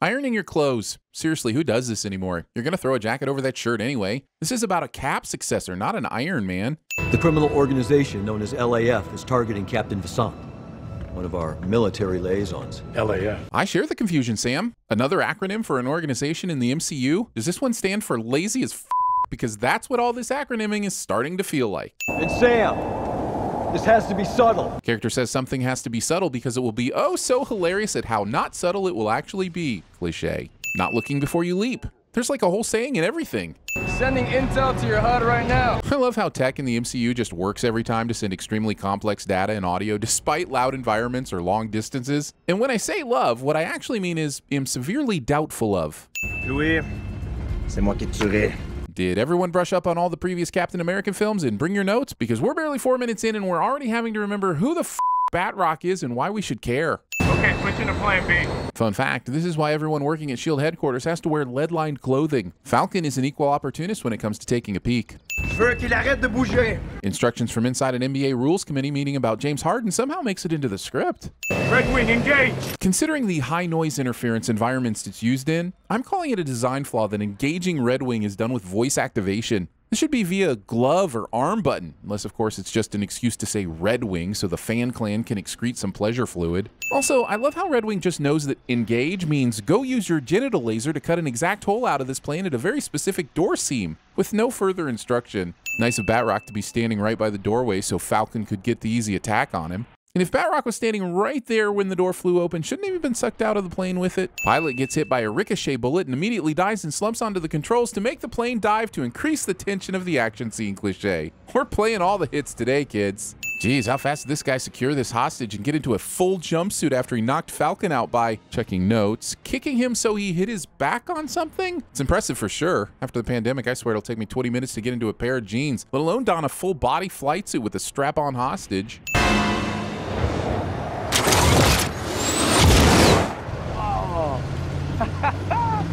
Ironing your clothes. Seriously, who does this anymore? You're gonna throw a jacket over that shirt anyway. This is about a Cap successor, not an Iron Man. The criminal organization known as LAF is targeting Captain Vasant, one of our military liaisons. LAF. I share the confusion, Sam. Another acronym for an organization in the MCU? Does this one stand for lazy as f***? Because that's what all this acronyming is starting to feel like. And Sam, this has to be subtle. Character says something has to be subtle because it will be oh so hilarious at how not subtle it will actually be. Cliché. Not looking before you leap. There's like a whole saying in everything. Sending intel to your HUD right now. I love how tech in the MCU just works every time to send extremely complex data and audio despite loud environments or long distances. And when I say love, what I actually mean is am severely doubtful of. Louis, c'est moi qui tuerai. Did everyone brush up on all the previous Captain American films and bring your notes? Because we're barely 4 minutes in and we're already having to remember who the f Batroc is and why we should care. Okay, switching to plan B. Fun fact, this is why everyone working at S.H.I.E.L.D. headquarters has to wear lead-lined clothing. Falcon is an equal opportunist when it comes to taking a peek. Je veux qu'il arrête de bouger. Instructions from inside an NBA rules committee meeting about James Harden somehow makes it into the script. Red Wing, engage! Considering the high noise interference environments it's used in, I'm calling it a design flaw that engaging Red Wing is done with voice activation. This should be via glove or arm button, unless of course it's just an excuse to say Red Wing so the fan clan can excrete some pleasure fluid. Also, I love how Red Wing just knows that engage means go use your genital laser to cut an exact hole out of this plane at a very specific door seam, with no further instruction. Nice of Batroc to be standing right by the doorway so Falcon could get the easy attack on him. And if Batroc was standing right there when the door flew open, shouldn't he have been sucked out of the plane with it? Pilot gets hit by a ricochet bullet and immediately dies and slumps onto the controls to make the plane dive to increase the tension of the action scene cliché. We're playing all the hits today, kids. Geez, how fast did this guy secure this hostage and get into a full jumpsuit after he knocked Falcon out by, checking notes, kicking him so he hit his back on something? It's impressive for sure. After the pandemic, I swear it'll take me 20 minutes to get into a pair of jeans, let alone don a full body flight suit with a strap-on hostage.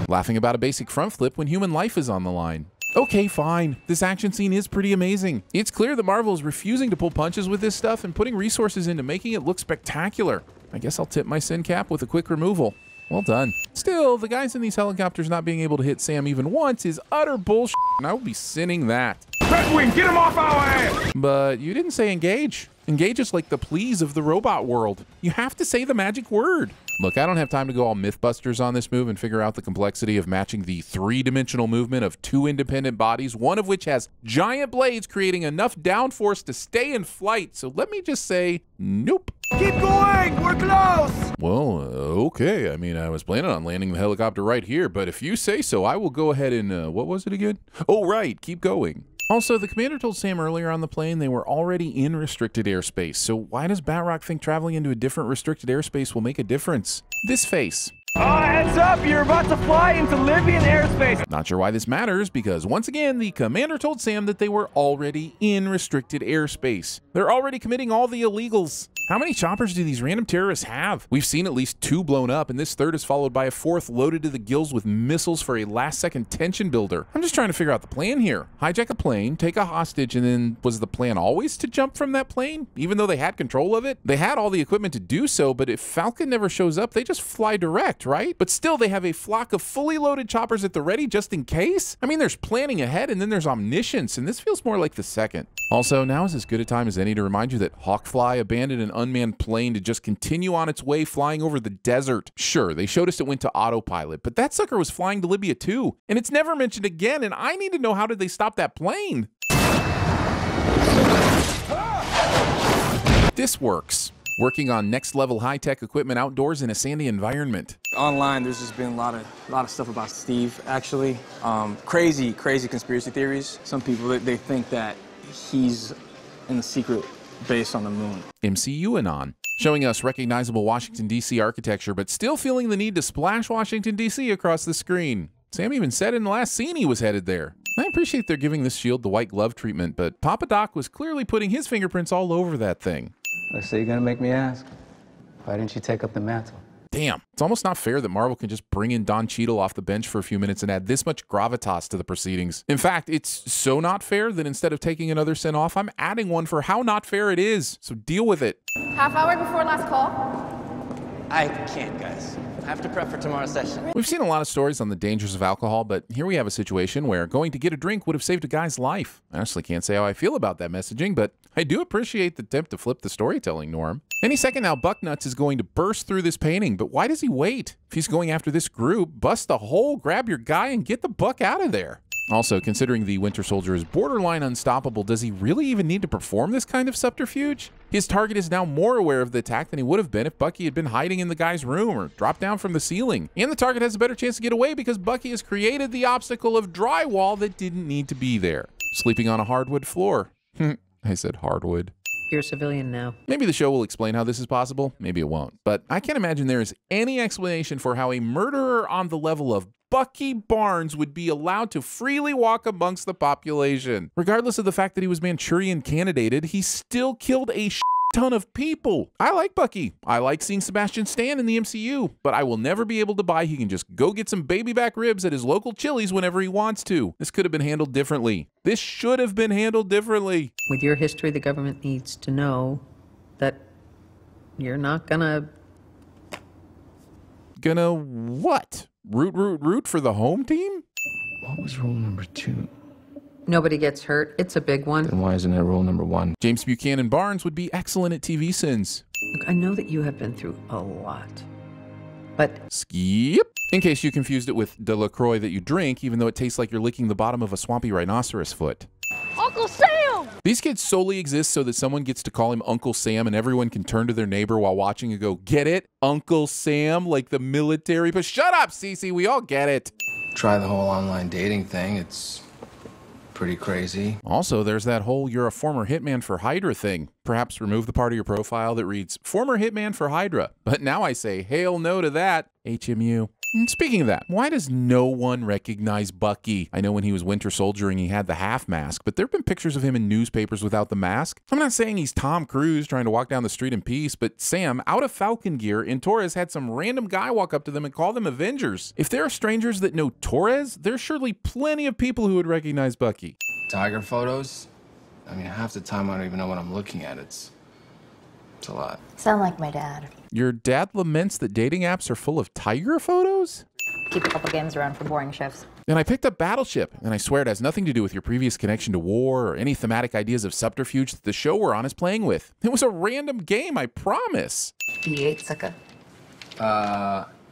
Laughing about a basic front flip when human life is on the line. Okay, fine. This action scene is pretty amazing. It's clear that Marvel is refusing to pull punches with this stuff and putting resources into making it look spectacular. I guess I'll tip my sin cap with a quick removal. Well done. Still, the guys in these helicopters not being able to hit Sam even once is utter bullshit, and I will be sinning that. Red Wing, get him off our ass! But you didn't say engage. Engage is like the please of the robot world. You have to say the magic word. Look, I don't have time to go all Mythbusters on this move and figure out the complexity of matching the three-dimensional movement of two independent bodies, one of which has giant blades creating enough downforce to stay in flight. So let me just say, nope. Keep going, we're close. Well, okay. I mean, I was planning on landing the helicopter right here, but if you say so, I will go ahead and, what was it again? Oh, right, keep going. Also, the commander told Sam earlier on the plane they were already in restricted airspace, so why does Batroc think traveling into a different restricted airspace will make a difference? This face. Heads up, you're about to fly into Libyan airspace. Not sure why this matters, because once again, the commander told Sam that they were already in restricted airspace. They're already committing all the illegals. How many choppers do these random terrorists have? We've seen at least 2 blown up, and this third is followed by a 4th loaded to the gills with missiles for a last-second tension builder. I'm just trying to figure out the plan here. Hijack a plane, take a hostage, and then was the plan always to jump from that plane? Even though they had control of it? They had all the equipment to do so, but if Falcon never shows up, they just fly direct, right? But still, they have a flock of fully loaded choppers at the ready just in case? I mean, there's planning ahead, and then there's omniscience, and this feels more like the second. Also, now is as good a time as any to remind you that Hawkfly abandoned an unmanned plane to just continue on its way flying over the desert. Sure, they showed us it went to autopilot, but that sucker was flying to Libya too, and it's never mentioned again, and I need to know how did they stop that plane? This works. Working on next-level high-tech equipment outdoors in a sandy environment. Online, there's just been a lot of stuff about Steve, actually. Crazy conspiracy theories. Some people, they think that he's in the secret base on the moon. MCU Anon, showing us recognizable Washington, D.C. architecture, but still feeling the need to splash Washington, D.C. across the screen. Sam even said in the last scene he was headed there. I appreciate they're giving this shield the white glove treatment, but Papa Doc was clearly putting his fingerprints all over that thing. So you're gonna make me ask, why didn't you take up the mantle? Damn, it's almost not fair that Marvel can just bring in Don Cheadle off the bench for a few minutes and add this much gravitas to the proceedings. In fact, it's so not fair that instead of taking another send off, I'm adding one for how not fair it is. So deal with it. Half hour before last call? I can't, guys. I have to prep for tomorrow's session. We've seen a lot of stories on the dangers of alcohol, but here we have a situation where going to get a drink would have saved a guy's life. I honestly can't say how I feel about that messaging, but I do appreciate the attempt to flip the storytelling norm. Any second now, Bucknuts is going to burst through this painting, but why does he wait? If he's going after this group, bust a hole, grab your guy, and get the buck out of there. Also, considering the Winter Soldier is borderline unstoppable, does he really even need to perform this kind of subterfuge? His target is now more aware of the attack than he would have been if Bucky had been hiding in the guy's room or dropped down from the ceiling. And the target has a better chance to get away because Bucky has created the obstacle of drywall that didn't need to be there. Sleeping on a hardwood floor. I said hardwood. You're a civilian now. Maybe the show will explain how this is possible. Maybe it won't. But I can't imagine there is any explanation for how a murderer on the level of Bucky Barnes would be allowed to freely walk amongst the population. Regardless of the fact that he was Manchurian candidated, he still killed a ton of people. I like Bucky. I like seeing Sebastian Stan in the MCU, but I will never be able to buy he can just go get some baby back ribs at his local Chili's whenever he wants to. This could have been handled differently. This should have been handled differently. With your history, the government needs to know that you're not gonna what? Root for the home team? What was rule number 2? Nobody gets hurt. It's a big one. Then why isn't it rule number 1? James Buchanan Barnes would be excellent at TVSins. Look, I know that you have been through a lot, but Skip. In case you confused it with the LaCroix that you drink, even though it tastes like you're licking the bottom of a swampy rhinoceros foot. Uncle Sam! These kids solely exist so that someone gets to call him Uncle Sam and everyone can turn to their neighbor while watching and go, get it? Uncle Sam? Like the military? But shut up, Cece. We all get it. Try the whole online dating thing. It's pretty crazy. Also, there's that whole you're a former hitman for Hydra thing. Perhaps remove the part of your profile that reads former hitman for Hydra. But now I say hail no to that. HMU. And speaking of that, why does no one recognize Bucky? I know when he was Winter Soldiering, he had the half mask, but there have been pictures of him in newspapers without the mask. I'm not saying he's Tom Cruise trying to walk down the street in peace, but Sam, out of Falcon gear, and Torres had some random guy walk up to them and call them Avengers. If there are strangers that know Torres, there's surely plenty of people who would recognize Bucky. Tiger photos? I mean, half the time I don't even know what I'm looking at. It's a lot. Sound like my dad. Your dad laments that dating apps are full of tiger photos? Keep a couple games around for boring shifts. And I picked up Battleship, and I swear it has nothing to do with your previous connection to war or any thematic ideas of subterfuge that the show we're on is playing with. It was a random game, I promise. B8, sucker.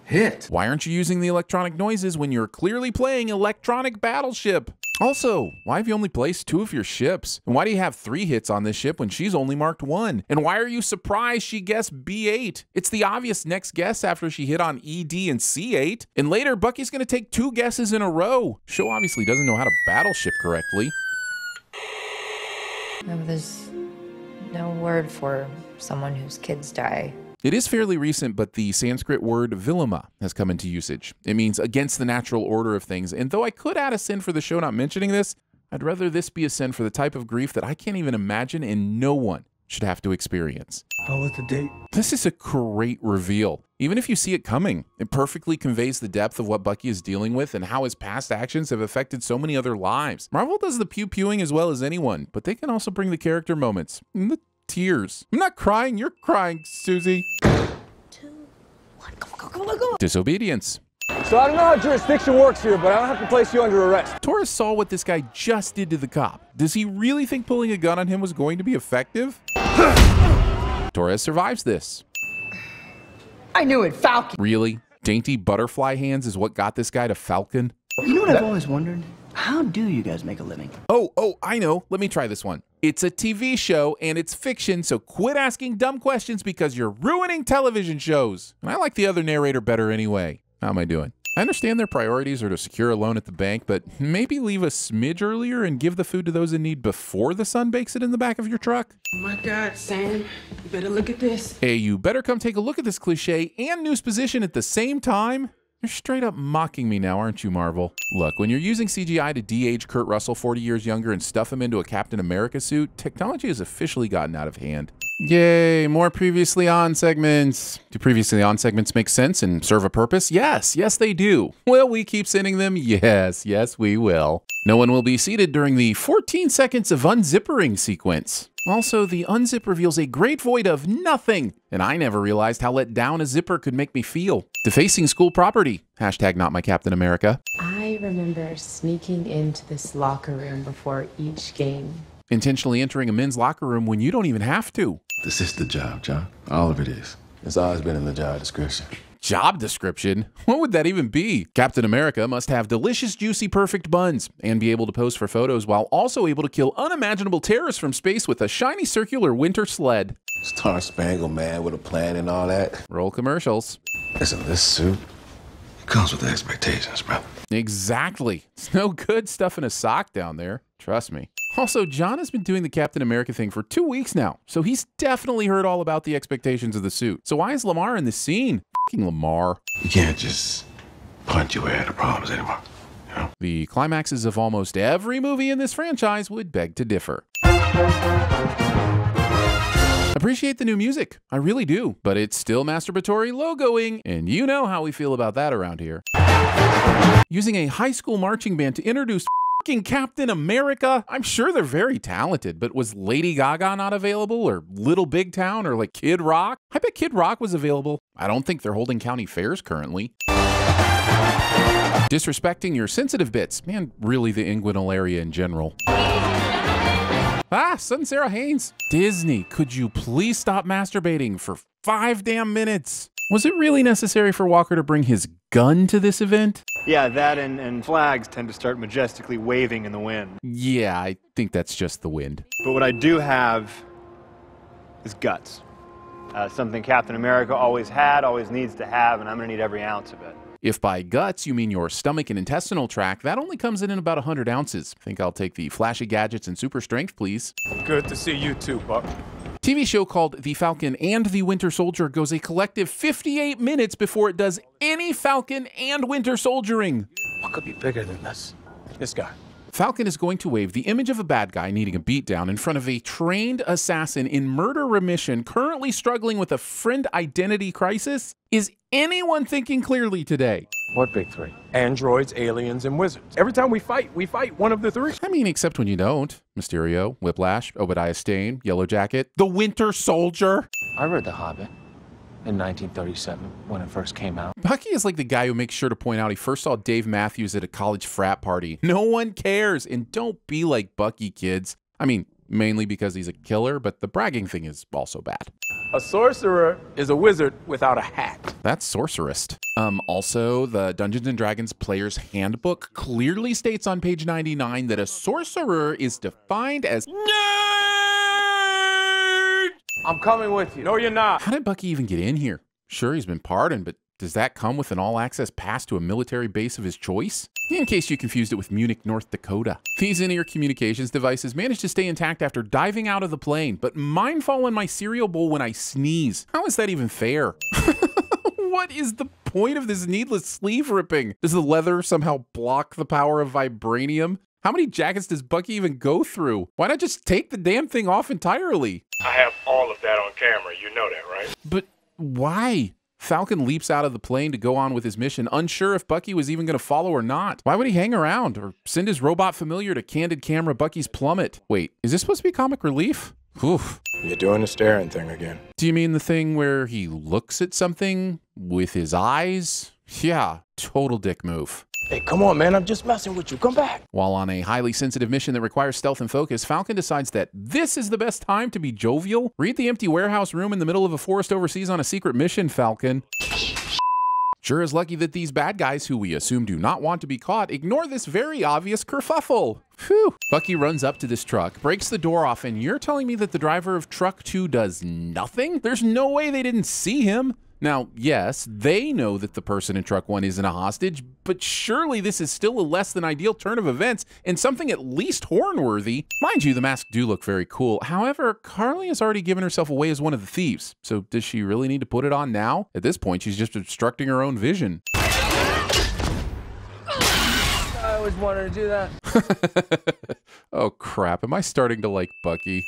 Hit. Why aren't you using the electronic noises when you're clearly playing Electronic Battleship? Also, why have you only placed 2 of your ships? And why do you have 3 hits on this ship when she's only marked 1? And why are you surprised she guessed B8? It's the obvious next guess after she hit on ED and C8. And later, Bucky's gonna take 2 guesses in a row. Show obviously doesn't know how to battleship correctly. No, there's no word for someone whose kids die. It is fairly recent, but the Sanskrit word vilama has come into usage. It means against the natural order of things, and though I could add a sin for the show not mentioning this, I'd rather this be a sin for the type of grief that I can't even imagine and no one should have to experience. Oh, what's the date? This is a great reveal. Even if you see it coming, it perfectly conveys the depth of what Bucky is dealing with and how his past actions have affected so many other lives. Marvel does the pew-pewing as well as anyone, but they can also bring the character moments. And the tears. I'm not crying, you're crying, Susie. 2, 1, go. Disobedience. So I don't know how jurisdiction works here, but I don't have to place you under arrest. Torres saw what this guy just did to the cop. Does he really think pulling a gun on him was going to be effective? Torres survives this. I knew it, Falcon. Really? Dainty butterfly hands is what got this guy to Falcon? You know what I've always wondered? How do you guys make a living? Oh, I know. Let me try this one. It's a TV show and it's fiction, so quit asking dumb questions because you're ruining television shows. And I like the other narrator better anyway. How am I doing? I understand their priorities are to secure a loan at the bank, but maybe leave a smidge earlier and give the food to those in need before the sun bakes it in the back of your truck. Oh my God, Sam, you better look at this. Hey, you better come take a look at this cliche and news position at the same time. You're straight up mocking me now, aren't you, Marvel? Look, when you're using CGI to de-age Kurt Russell 40 years younger and stuff him into a Captain America suit, technology has officially gotten out of hand. Yay, more previously on segments. Do previously on segments make sense and serve a purpose? Yes, yes they do. Will we keep sending them? Yes, yes we will. No one will be seated during the 14 seconds of unzippering sequence. Also, the unzip reveals a great void of nothing, and I never realized how let down a zipper could make me feel. Defacing school property. Hashtag not my Captain America. I remember sneaking into this locker room before each game. Intentionally entering a men's locker room when you don't even have to. This is the job, John. All of it is. It's always been in the job description. Job description? What would that even be? Captain America must have delicious, juicy, perfect buns and be able to pose for photos while also able to kill unimaginable terrorists from space with a shiny circular winter sled. Star Spangled Man with a plan and all that. Roll commercials. Listen, this suit comes with expectations, bro. Exactly. It's no good stuffing a sock down there. Trust me. Also, John has been doing the Captain America thing for 2 weeks now, so he's definitely heard all about the expectations of the suit. So why is Lamar in this scene? F***ing Lamar. You can't just punch your way out of problems anymore. You know? The climaxes of almost every movie in this franchise would beg to differ. Appreciate the new music. I really do. But it's still masturbatory logoing, and you know how we feel about that around here. Using a high school marching band to introduce Captain America. I'm sure they're very talented, but was Lady Gaga not available, or Little Big Town, or like Kid Rock? I bet Kid Rock was available. I don't think they're holding county fairs currently. Disrespecting your sensitive bits. Man, really the inguinal area in general. Ah, son Sarah Haynes. Disney, could you please stop masturbating for 5 damn minutes? Was it really necessary for Walker to bring his gun to this event? Yeah, that and flags tend to start majestically waving in the wind. Yeah, I think that's just the wind. But what I do have is guts. Something Captain America always had, always needs to have, and I'm going to need every ounce of it. If by guts you mean your stomach and intestinal tract, that only comes in about 100 ounces. Think I'll take the flashy gadgets and super strength, please. Good to see you too, Buck. TV show called The Falcon and the Winter Soldier goes a collective 58 minutes before it does any Falcon and Winter Soldiering. What could be bigger than this? This guy. Falcon is going to wave the image of a bad guy needing a beatdown in front of a trained assassin in murder remission currently struggling with a friend identity crisis. Is anyone thinking clearly today? What big three? Androids, aliens, and wizards. Every time we fight one of the three. I mean, except when you don't. Mysterio, Whiplash, Obadiah Stane, Yellow Jacket, the Winter Soldier. I read The Hobbit in 1937 when it first came out. Bucky is like the guy who makes sure to point out he first saw Dave Matthews at a college frat party. No one cares, and don't be like Bucky, kids. I mean, mainly because he's a killer, but the bragging thing is also bad. A sorcerer is a wizard without a hat. That's sorcerist. Also, the Dungeons & Dragons Player's Handbook clearly states on page 99 that a sorcerer is defined as nerd! I'm coming with you. No, you're not. How did Bucky even get in here? Sure, he's been pardoned, but does that come with an all-access pass to a military base of his choice? In case you confused it with Munich, North Dakota. These in-ear communications devices managed to stay intact after diving out of the plane, but mine fall in my cereal bowl when I sneeze. How is that even fair? What is the point of this needless sleeve ripping? Does the leather somehow block the power of vibranium? How many jackets does Bucky even go through? Why not just take the damn thing off entirely? I have all of that on camera. You know that, right? But why? Falcon leaps out of the plane to go on with his mission, unsure if Bucky was even going to follow or not. Why would he hang around or send his robot familiar to candid camera Bucky's plummet? Wait, is this supposed to be comic relief? Oof. You're doing the staring thing again. Do you mean the thing where he looks at something with his eyes? Yeah, total dick move. Hey, come on, man. I'm just messing with you. Come back. While on a highly sensitive mission that requires stealth and focus, Falcon decides that this is the best time to be jovial. Read the empty warehouse room in the middle of a forest overseas on a secret mission, Falcon. Sure is lucky that these bad guys, who we assume do not want to be caught, ignore this very obvious kerfuffle. Phew. Bucky runs up to this truck, breaks the door off, and you're telling me that the driver of truck 2 does nothing? There's no way they didn't see him. Now, yes, they know that the person in truck 1 isn't a hostage, but surely this is still a less than ideal turn of events and something at least horn-worthy. Mind you, the masks do look very cool. However, Carly has already given herself away as one of the thieves. So does she really need to put it on now? At this point, she's just obstructing her own vision. I always wanted to do that. Oh crap, am I starting to like Bucky?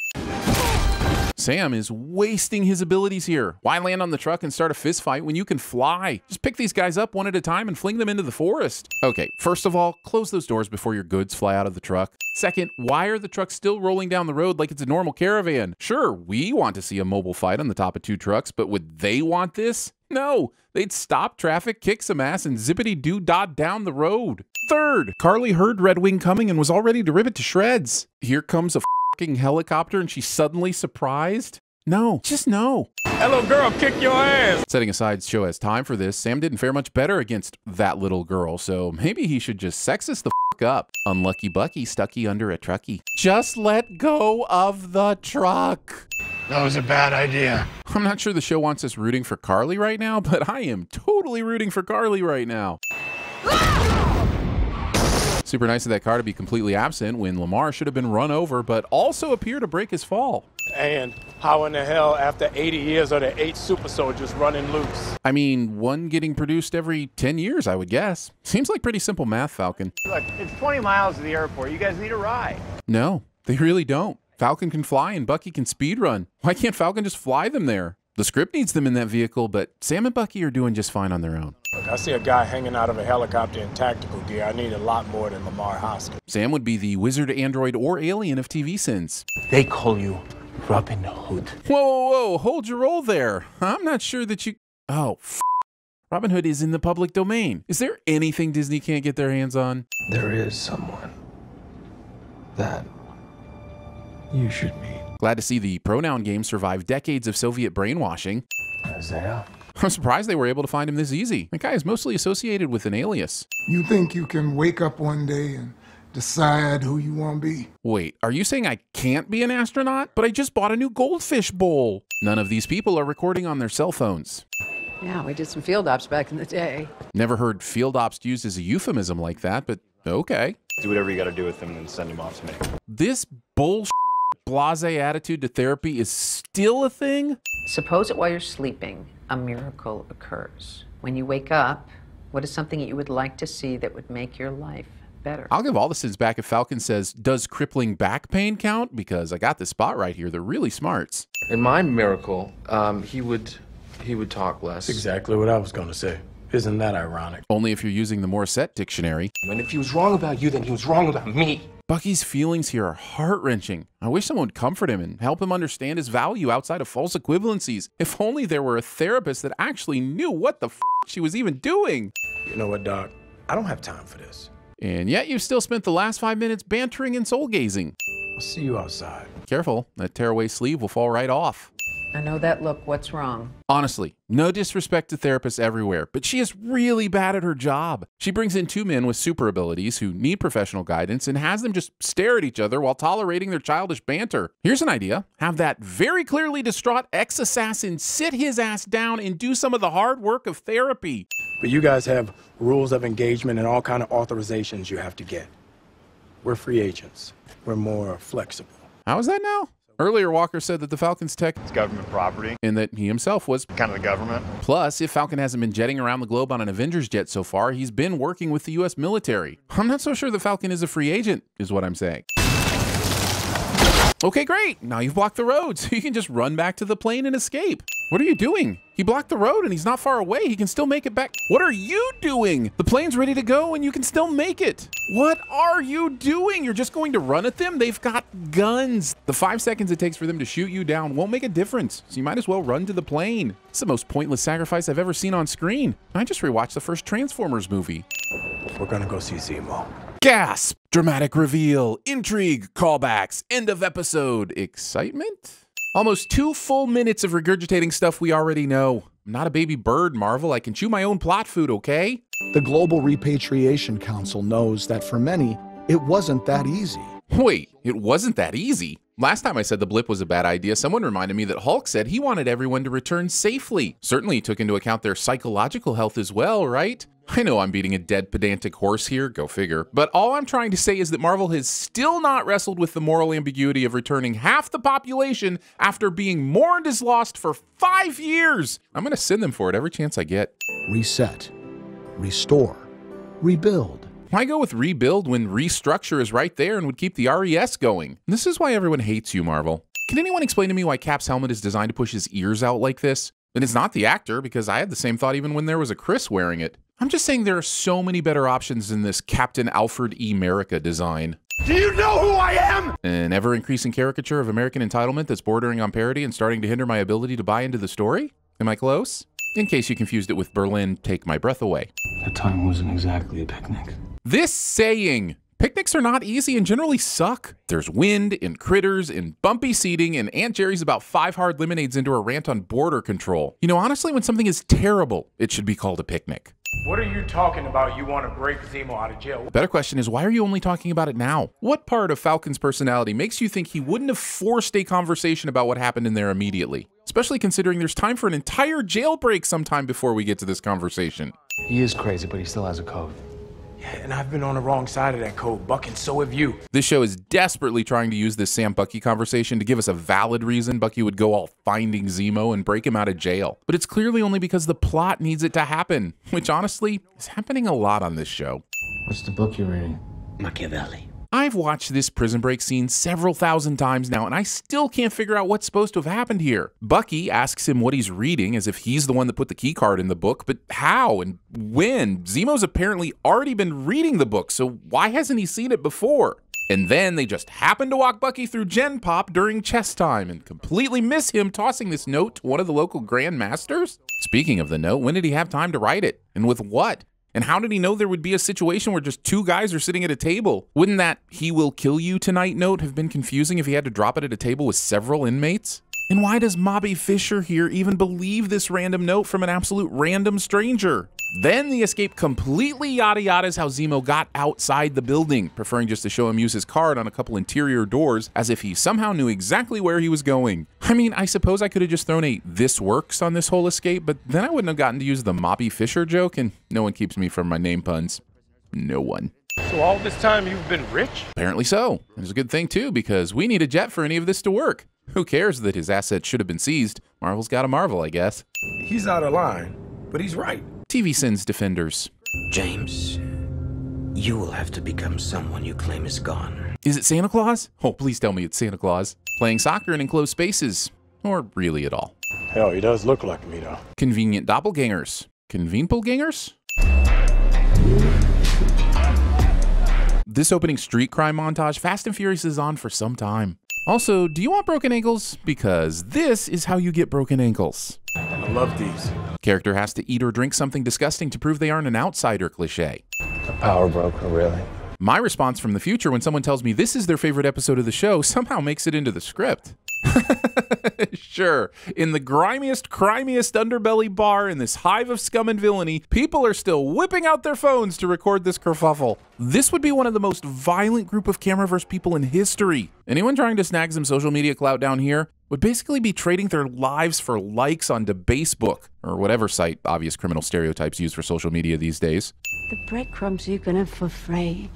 Sam is wasting his abilities here. Why land on the truck and start a fist fight when you can fly? Just pick these guys up one at a time and fling them into the forest. Okay, first of all, close those doors before your goods fly out of the truck. Second, why are the trucks still rolling down the road like it's a normal caravan? Sure, we want to see a mobile fight on the top of 2 trucks, but would they want this? No, they'd stop traffic, kick some ass, and zippity-doo-dah down the road. Third, Carly heard Red Wing coming and was all ready to rip it to shreds. Here comes a fucking helicopter and she's suddenly surprised? No, just no. Hello, girl, kick your ass. Setting aside show has time for this, Sam didn't fare much better against that little girl, so maybe he should just sexist the up. Unlucky Bucky stucky under a truckie. Just let go of the truck. That was a bad idea. I'm not sure the show wants us rooting for Carly right now, but I am totally rooting for Carly right now. Super nice of that car to be completely absent when Lamar should have been run over, but also appear to break his fall. And how in the hell, after 80 years, are there 8 super soldiers running loose? I mean, one getting produced every 10 years, I would guess. Seems like pretty simple math, Falcon. Look, it's 20 miles to the airport. You guys need a ride. No, they really don't. Falcon can fly and Bucky can speed run. Why can't Falcon just fly them there? The script needs them in that vehicle, but Sam and Bucky are doing just fine on their own. Look, I see a guy hanging out of a helicopter in tactical gear. I need a lot more than Lamar Hoskins. Sam would be the wizard, android, or alien of TVSins. They call you Robin Hood. Whoa, whoa, whoa, hold your roll there. I'm not sure that you... Oh, Robin Hood is in the public domain. Is there anything Disney can't get their hands on? There is someone that you should meet. Glad to see the pronoun game survive decades of Soviet brainwashing. Isaiah. I'm surprised they were able to find him this easy. That guy is mostly associated with an alias. You think you can wake up one day and decide who you want to be? Wait, are you saying I can't be an astronaut? But I just bought a new goldfish bowl. None of these people are recording on their cell phones. Yeah, we did some field ops back in the day. Never heard field ops used as a euphemism like that, but okay. Do whatever you got to do with them and then send them off to me. This bullshit blasé attitude to therapy is still a thing? Suppose that while you're sleeping, a miracle occurs. When you wake up, what is something that you would like to see that would make your life better? I'll give all the sins back if Falcon says, does crippling back pain count? Because I got this spot right here. They're really smarts. In my miracle, he would talk less. That's exactly what I was going to say. Isn't that ironic? Only if you're using the Morissette dictionary. And if he was wrong about you, then he was wrong about me. Bucky's feelings here are heart-wrenching. I wish someone would comfort him and help him understand his value outside of false equivalencies. If only there were a therapist that actually knew what the she was even doing. You know what, Doc? I don't have time for this. And yet you still spent the last 5 minutes bantering and soul-gazing. I'll see you outside. Careful, that tearaway sleeve will fall right off. I know that look. What's wrong? Honestly, no disrespect to therapists everywhere, but she is really bad at her job. She brings in 2 men with super abilities who need professional guidance and has them just stare at each other while tolerating their childish banter. Here's an idea. Have that very clearly distraught ex-assassin sit his ass down and do some of the hard work of therapy. But you guys have rules of engagement and all kind of authorizations you have to get. We're free agents. We're more flexible. How is that now? Earlier, Walker said that the Falcon's tech is government property, and that he himself was kind of the government. Plus, if Falcon hasn't been jetting around the globe on an Avengers jet so far, he's been working with the U.S. military. I'm not so sure the Falcon is a free agent, is what I'm saying. Okay, great. Now you've blocked the road, so you can just run back to the plane and escape. What are you doing? He blocked the road and he's not far away. He can still make it back. What are you doing? The plane's ready to go and you can still make it. What are you doing? You're just going to run at them? They've got guns. The 5 seconds it takes for them to shoot you down won't make a difference, so you might as well run to the plane. It's the most pointless sacrifice I've ever seen on screen. I just rewatched the first Transformers movie. We're gonna go see Zemo. Gasp! Dramatic reveal, intrigue, callbacks, end of episode, excitement? Almost 2 full minutes of regurgitating stuff we already know. I'm not a baby bird, Marvel. I can chew my own plot food, okay? The Global Repatriation Council knows that for many, it wasn't that easy. Wait, it wasn't that easy? Last time I said the blip was a bad idea, someone reminded me that Hulk said he wanted everyone to return safely. Certainly took into account their psychological health as well, right? I know I'm beating a dead pedantic horse here, go figure. But all I'm trying to say is that Marvel has still not wrestled with the moral ambiguity of returning half the population after being mourned as lost for 5 years. I'm gonna send them for it every chance I get. Reset, restore, rebuild. Why go with rebuild when restructure is right there and would keep the RES going? This is why everyone hates you, Marvel. Can anyone explain to me why Cap's helmet is designed to push his ears out like this? And it's not the actor, because I had the same thought even when there was a Chris wearing it. I'm just saying there are so many better options than this Captain Alfred E. America design. Do you know who I am? An ever-increasing caricature of American entitlement that's bordering on parody and starting to hinder my ability to buy into the story? Am I close? In case you confused it with Berlin, Take My Breath Away. That time wasn't exactly a picnic. This saying, picnics are not easy and generally suck. There's wind and critters and bumpy seating, and Aunt Jerry's about 5 hard lemonades into a rant on border control. You know, honestly, when something is terrible, it should be called a picnic. What are you talking about? You want to break Zemo out of jail? The better question is, why are you only talking about it now? What part of Falcon's personality makes you think he wouldn't have forced a conversation about what happened in there immediately? Especially considering there's time for an entire jailbreak sometime before we get to this conversation. He is crazy, but he still has a code. Yeah, and I've been on the wrong side of that code, Buck, and so have you. This show is desperately trying to use this Sam-Bucky conversation to give us a valid reason Bucky would go all finding Zemo and break him out of jail. But it's clearly only because the plot needs it to happen, which honestly is happening a lot on this show. What's the book you're reading? Machiavelli. I've watched this prison break scene several thousand times now, and I still can't figure out what's supposed to have happened here. Bucky asks him what he's reading, as if he's the one that put the key card in the book, but how and when? Zemo's apparently already been reading the book, so why hasn't he seen it before? And then they just happen to walk Bucky through Gen Pop during chess time and completely miss him tossing this note to one of the local grandmasters? Speaking of the note, when did he have time to write it? And with what? And how did he know there would be a situation where just 2 guys are sitting at a table? Wouldn't that "he will kill you tonight" note have been confusing if he had to drop it at a table with several inmates? And why does Mobby Fisher here even believe this random note from an absolute random stranger? Then the escape completely yada yadas how Zemo got outside the building, preferring just to show him use his card on a couple interior doors as if he somehow knew exactly where he was going. I mean, I suppose I could have just thrown a "this works" on this whole escape, but then I wouldn't have gotten to use the Mobby Fisher joke, and no one keeps me from my name puns. No one. So all this time you've been rich? Apparently so. And it's a good thing too, because we need a jet for any of this to work. Who cares that his assets should have been seized? Marvel's got a Marvel, I guess. He's out of line, but he's right. TVSins defenders. James, you will have to become someone you claim is gone. Is it Santa Claus? Oh, please tell me it's Santa Claus. Playing soccer in enclosed spaces. Or really at all. Hell, he does look like me, though. Convenient doppelgangers. Convenepelgangers? This opening street crime montage, Fast and Furious, is on for some time. Also, do you want broken ankles? Because this is how you get broken ankles. I love these. Character has to eat or drink something disgusting to prove they aren't an outsider cliché. A power broker, really? My response from the future when someone tells me this is their favorite episode of the show somehow makes it into the script. Sure, in the grimiest, crimiest underbelly bar in this hive of scum and villainy, people are still whipping out their phones to record this kerfuffle. This would be one of the most violent group of Cameraverse people in history. Anyone trying to snag some social media clout down here would basically be trading their lives for likes on Debasebook, or whatever site obvious criminal stereotypes use for social media these days. The breadcrumbs you can have for free,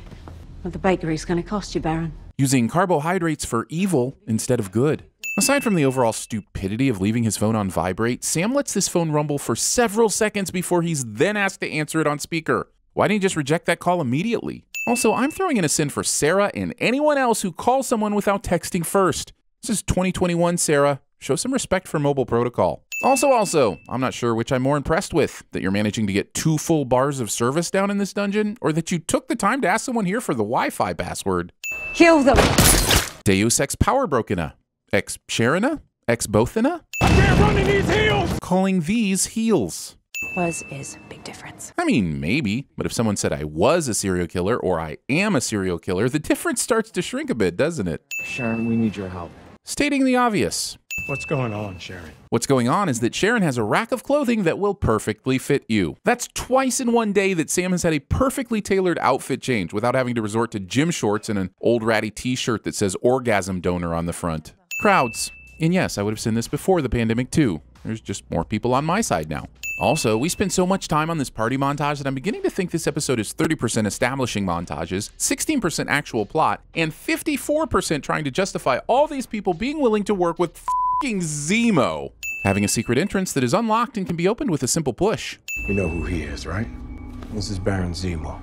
but the bakery's going to cost you, Baron. Using carbohydrates for evil instead of good. Aside from the overall stupidity of leaving his phone on vibrate, Sam lets this phone rumble for several seconds before he's then asked to answer it on speaker. Why didn't he just reject that call immediately? Also, I'm throwing in a sin for Sarah and anyone else who calls someone without texting first. This is 2021, Sarah. Show some respect for mobile protocol. Also, I'm not sure which I'm more impressed with, that you're managing to get 2 full bars of service down in this dungeon, or that you took the time to ask someone here for the Wi-Fi password. Kill them! Deus ex power brokena. Ex Sharona? Ex Bothina? I can't run in these heels! Calling these heels. Was is a big difference. I mean, maybe, but if someone said I was a serial killer or I am a serial killer, the difference starts to shrink a bit, doesn't it? Sharon, we need your help. Stating the obvious. What's going on, Sharon? What's going on is that Sharon has a rack of clothing that will perfectly fit you. That's twice in one day that Sam has had a perfectly tailored outfit change without having to resort to gym shorts and an old ratty t-shirt that says orgasm donor on the front. Crowds. And yes, I would have seen this before the pandemic too. There's just more people on my side now. Also, we spend so much time on this party montage that I'm beginning to think this episode is 30% establishing montages, 16% actual plot, and 54% trying to justify all these people being willing to work with f***ing Zemo. Having a secret entrance that is unlocked and can be opened with a simple push. You know who he is, right? This is Baron Zemo.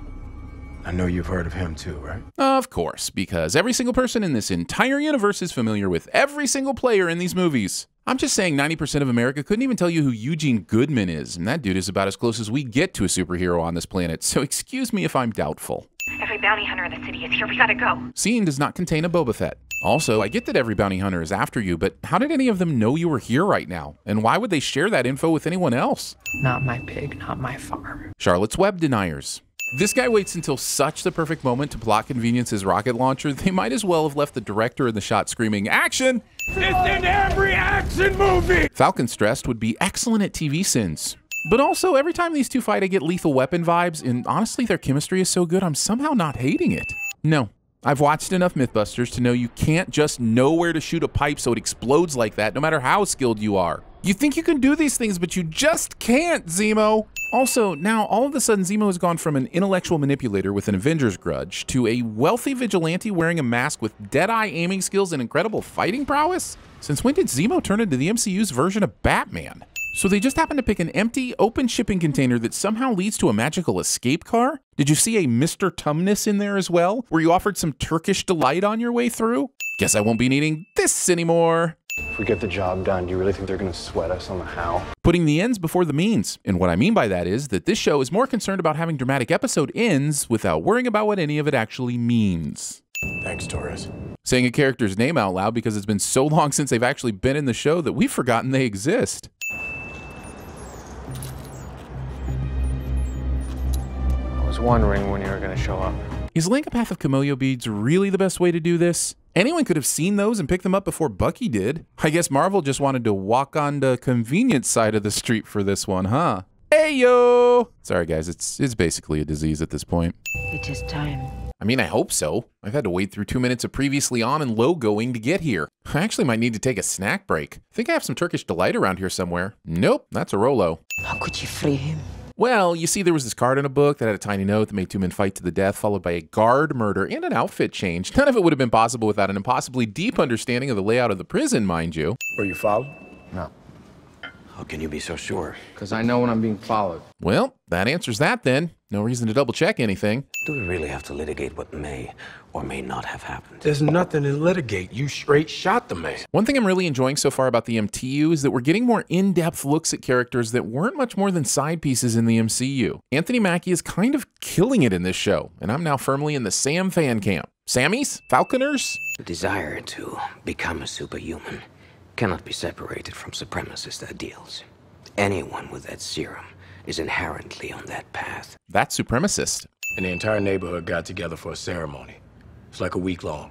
I know you've heard of him too, right? Of course, because every single person in this entire universe is familiar with every single player in these movies. I'm just saying 90% of America couldn't even tell you who Eugene Goodman is, and that dude is about as close as we get to a superhero on this planet, so excuse me if I'm doubtful. Every bounty hunter in the city is here. We gotta go. Scene does not contain a Boba Fett. Also, I get that every bounty hunter is after you, but how did any of them know you were here right now? And why would they share that info with anyone else? Not my pig, not my farm. Charlotte's Web deniers. This guy waits until such the perfect moment to plot convenience his rocket launcher, they might as well have left the director in the shot screaming, "Action!" It's in every action movie! Falcon stressed would be excellent at TVSins. But also, every time these two fight, I get Lethal Weapon vibes, and honestly, their chemistry is so good, I'm somehow not hating it. No. I've watched enough Mythbusters to know you can't just know where to shoot a pipe so it explodes like that, no matter how skilled you are. You think you can do these things, but you just can't, Zemo. Also, now all of a sudden Zemo has gone from an intellectual manipulator with an Avenger's grudge to a wealthy vigilante wearing a mask with dead-eye aiming skills and incredible fighting prowess? Since when did Zemo turn into the MCU's version of Batman? So they just happened to pick an empty, open shipping container that somehow leads to a magical escape car? Did you see a Mr. Tumnus in there as well? Were you offered some Turkish delight on your way through? Guess I won't be needing this anymore. If we get the job done, do you really think they're going to sweat us on the how? Putting the ends before the means. And what I mean by that is that this show is more concerned about having dramatic episode ends without worrying about what any of it actually means. Thanks, Torres. Saying a character's name out loud because it's been so long since they've actually been in the show that we've forgotten they exist. I was wondering when you were going to show up. Is laying a path of Camellia beads really the best way to do this? Anyone could have seen those and picked them up before Bucky did. I guess Marvel just wanted to walk on the convenience side of the street for this one, huh? Ayo! Sorry guys, it's basically a disease at this point. It is time. I mean, I hope so. I've had to wait through 2 minutes of previously on and logoing to get here. I actually might need to take a snack break. I think I have some Turkish delight around here somewhere. Nope, that's a Rolo. How could you free him? Well, you see, there was this card in a book that had a tiny note that made two men fight to the death, followed by a guard murder and an outfit change. None of it would have been possible without an impossibly deep understanding of the layout of the prison, mind you. Were you followed? No. How can you be so sure? Because I know when I'm being followed. Well, that answers that then. No reason to double check anything. Do we really have to litigate what may or may not have happened? There's nothing to litigate. You straight shot the man. One thing I'm really enjoying so far about the MTU is that we're getting more in-depth looks at characters that weren't much more than side pieces in the MCU. Anthony Mackie is kind of killing it in this show, and I'm now firmly in the Sam fan camp. Sammies? Falconers? The desire to become a superhuman cannot be separated from supremacist ideals. Anyone with that serum is inherently on that path. That's supremacist. And the entire neighborhood got together for a ceremony. It's like a week long.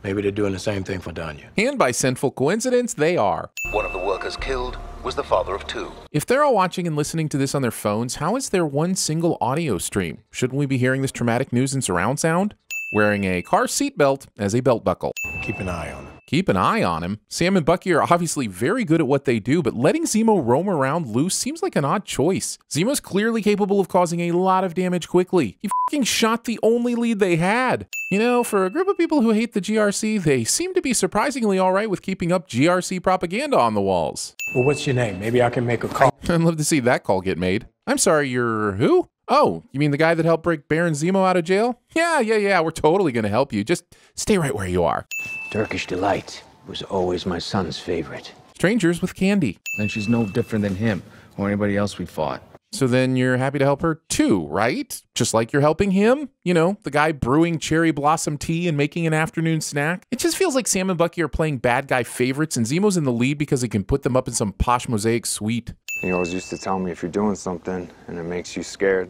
Maybe they're doing the same thing for Danya. And by sinful coincidence, they are. One of the workers killed was the father of two. If they're all watching and listening to this on their phones, how is there one single audio stream? Shouldn't we be hearing this traumatic news in surround sound? Wearing a car seatbelt as a belt buckle. Keep an eye on him. Keep an eye on him. Sam and Bucky are obviously very good at what they do, but letting Zemo roam around loose seems like an odd choice. Zemo's clearly capable of causing a lot of damage quickly. He f***ing shot the only lead they had. You know, for a group of people who hate the GRC, they seem to be surprisingly alright with keeping up GRC propaganda on the walls. Well, what's your name? Maybe I can make a call. I'd love to see that call get made. I'm sorry, you're who? Oh, you mean the guy that helped break Baron Zemo out of jail? Yeah, we're totally gonna help you. Just stay right where you are. Turkish delight was always my son's favorite. Strangers with candy. And she's no different than him or anybody else we fought. So then you're happy to help her too, right? Just like you're helping him? You know, the guy brewing cherry blossom tea and making an afternoon snack? It just feels like Sam and Bucky are playing bad guy favorites and Zemo's in the lead because he can put them up in some posh mosaic suite. He always used to tell me if you're doing something and it makes you scared,